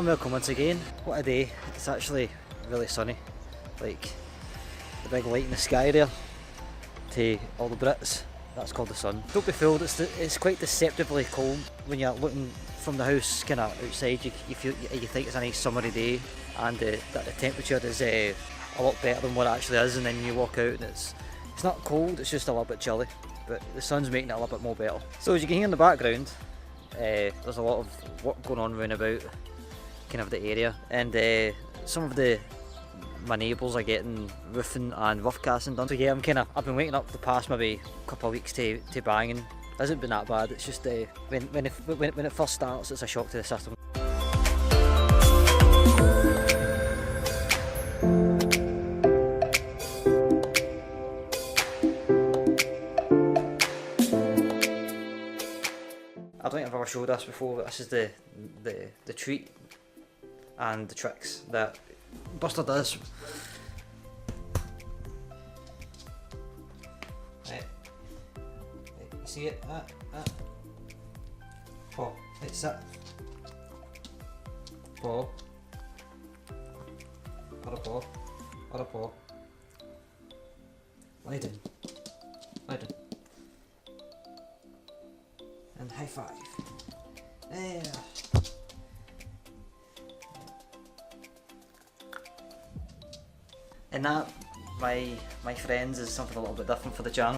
and welcome once again. What a day. It's actually really sunny. Like the big light in the sky there to all the Brits. That's called the sun. Don't be fooled, it's quite deceptively cold when you're looking from the house kind of outside. You think it's a nice summery day and that the temperature is a lot better than what it actually is, and then you walk out and it's not cold, it's just a little bit chilly, but the sun's making it a little bit more better. So as you can hear in the background, there's a lot of work going on round about kind of the area, and some of my neighbours are getting roofing and roof casting done. So yeah, I've been waking up for the past maybe couple of weeks to banging. It hasn't been that bad. It's just when it first starts, it's a shock to the system. I don't think I've ever showed this before, but this is the treat and the tricks that Buster does. Right. You see it? Paw. Right, sit. Paw. Other paw. Other paw. Lie down. Lie down. And high five. There. And that, my friends, is something a little bit different for the channel.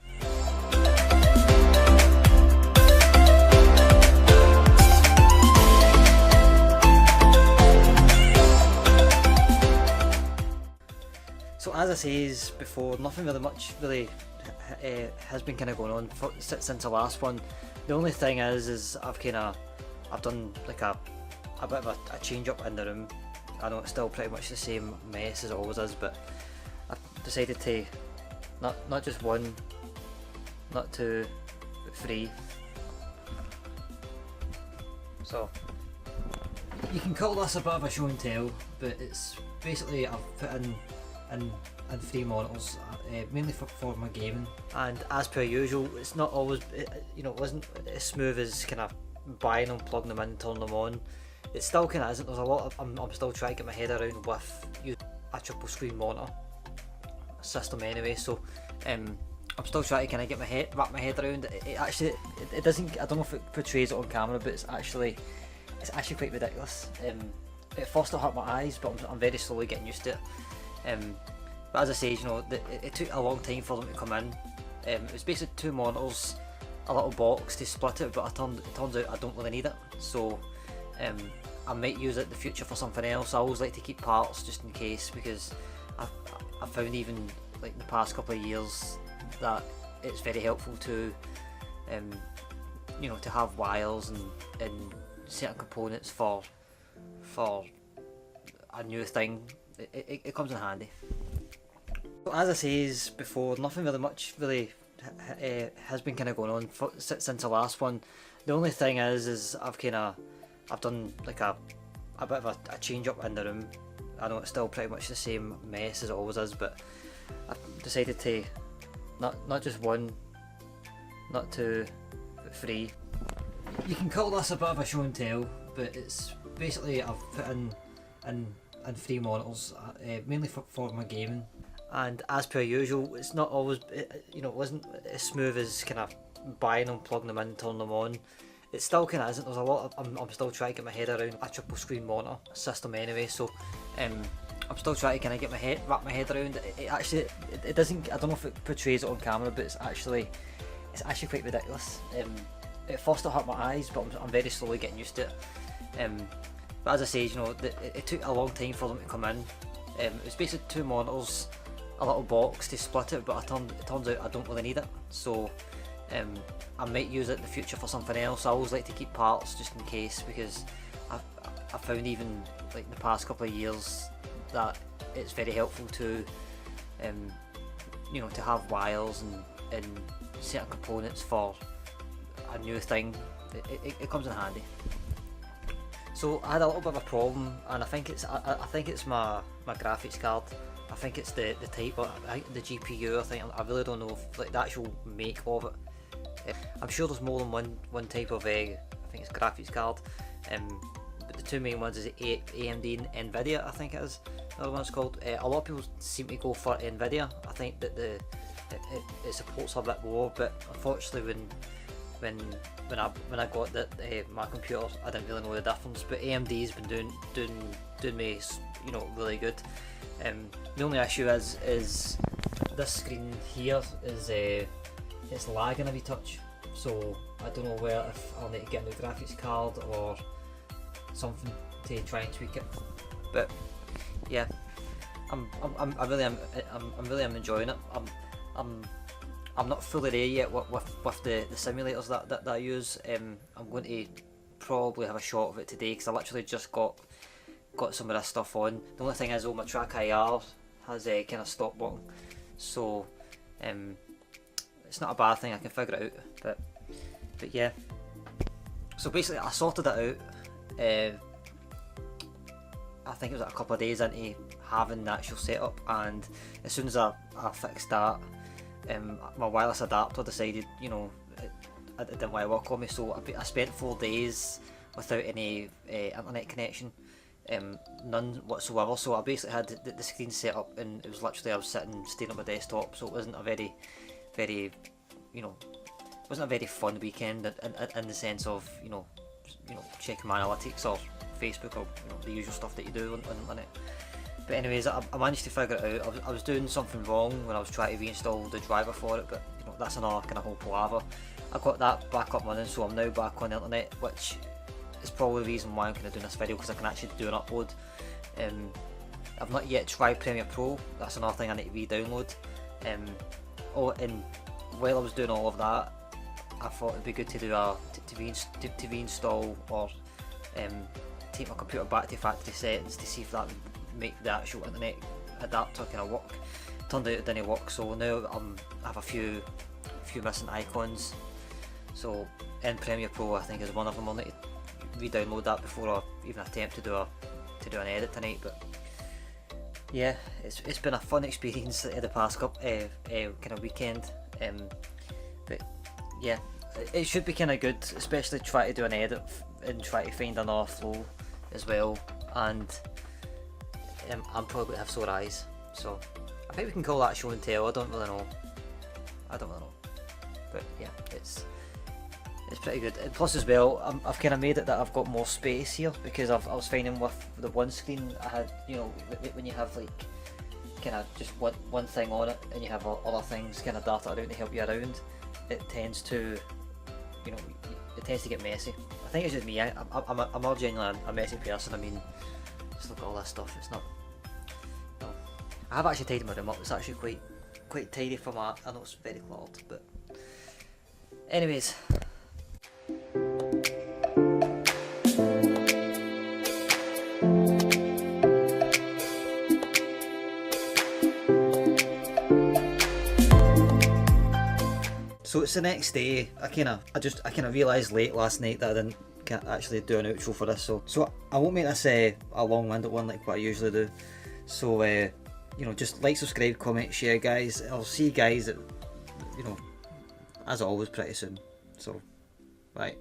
So as I says before, nothing really much has been kind of going on since the last one. The only thing is I've done like a bit of a change up in the room. I know it's still pretty much the same mess as it always is, but I've decided to not just one, not two, but three. So you can call this a bit of a show and tell, but it's basically I've put in three monitors, mainly for my gaming. And as per usual, it's not always, it wasn't as smooth as kind of buying them, plugging them in, turning them on. It still kind of isn't. There's a lot of, I'm still trying to get my head around with a triple screen monitor system anyway, so I'm still trying to kind of wrap my head around it. It doesn't, I don't know if it portrays it on camera, but it's actually quite ridiculous. At first it hurt my eyes, but I'm very slowly getting used to it. But as I say, it took a long time for them to come in. It was basically two monitors, a little box to split it, but it turns out I don't really need it, so I might use it in the future for something else. I always like to keep parts just in case, because I found even like in the past couple of years that it's very helpful to to have wires and certain components for a new thing. It comes in handy. So as I says before, nothing really much has been kind of going on since the last one. The only thing is I've done like a bit of a change up in the room. I know it's still pretty much the same mess as it always is, but I've decided to not just one, not two, but three. You can call this a bit of a show and tell, but it's basically I've put in three monitors, mainly for my gaming. And as per usual, it's not always, it wasn't as smooth as kind of buying them, plugging them in, turning them on. It still kind of isn't. There's a lot of, I'm still trying to get my head around a triple screen monitor system anyway, so I'm still trying to kind of wrap my head around it. It doesn't, I don't know if it portrays it on camera, but it's actually quite ridiculous. At first it hurt my eyes, but I'm very slowly getting used to it. But as I say, it took a long time for them to come in. It was basically two monitors, a little box to split it, but it turns out I don't really need it, so I might use it in the future for something else. I always like to keep parts just in case, because I found even like in the past couple of years that it's very helpful to to have wires and certain components for a new thing. It comes in handy. So I had a little bit of a problem, and I think it's my graphics card. I think it's the type, but I think the GPU. I really don't know if, like, the actual make of it. I'm sure there's more than one type of I think it's graphics card, but the two main ones is AMD and Nvidia, I think it is. The other one's called. A lot of people seem to go for Nvidia. I think that it supports a bit more, but unfortunately when I got my computer, I didn't really know the difference. But AMD's been doing me, you know, really good. The only issue is this screen here is it's lagging a wee touch, so I don't know if I'll need to get a new graphics card or something to try and tweak it. But yeah, I really am enjoying it. I'm not fully there yet with the simulators that I use. I'm going to probably have a shot of it today because I literally just got some of this stuff on. The only thing is, my track IR has a kind of stop button, so it's not a bad thing. I can figure it out. But yeah. So basically, I sorted it out. I think it was a couple of days into having the actual setup, and as soon as I fixed that, my wireless adapter decided, you know, it didn't want to work on me. So I spent 4 days without any internet connection. None whatsoever. So I basically had the screen set up, and it was literally I was staring at my desktop. So it wasn't a very, you know, it wasn't a very fun weekend in the sense of you know checking my analytics or Facebook or the usual stuff that you do on the internet. But anyways, I managed to figure it out. I was doing something wrong when I was trying to reinstall the driver for it, but you know that's another kind of whole palaver. I got that back up running, so I'm now back on the internet, which is probably the reason why I'm kind of doing this video, because I can actually do an upload. I've not yet tried Premiere Pro. That's another thing I need to re-download. And while I was doing all of that, I thought it'd be good to do to reinstall or take my computer back to factory settings to see if that would make the actual internet adapter kind of work. Turned out it didn't work, so now I have a few missing icons. So in Premiere Pro, I think is one of them. I'll need to re-download that before I even attempt to do an edit tonight. But yeah, it's been a fun experience the past kind of weekend. But yeah, it should be kind of good, especially try to do an edit and try to find another flow as well. And I'm probably going to have sore eyes, so I think we can call that show and tell. I don't really know, but yeah, it's pretty good. And plus as well, I've kind of made it that I've got more space here, because I was finding with the one screen I had, you know, when you have like kind of just one thing on it and you have other things kind of darted around to help you around, it tends to, you know, it tends to get messy. I think it's just me. I'm not genuinely a messy person. I mean, just look at all this stuff. It's not. No. I have actually tidied my room up. It's actually quite tidy for my. I know it's very cluttered, but anyways. So it's the next day. I kind of realised late last night that I didn't actually do an outro for this. So I won't make this a long-winded one like what I usually do. So you know, just like, subscribe, comment, share, guys. I'll see you guys at, you know, as always, pretty soon. So bye.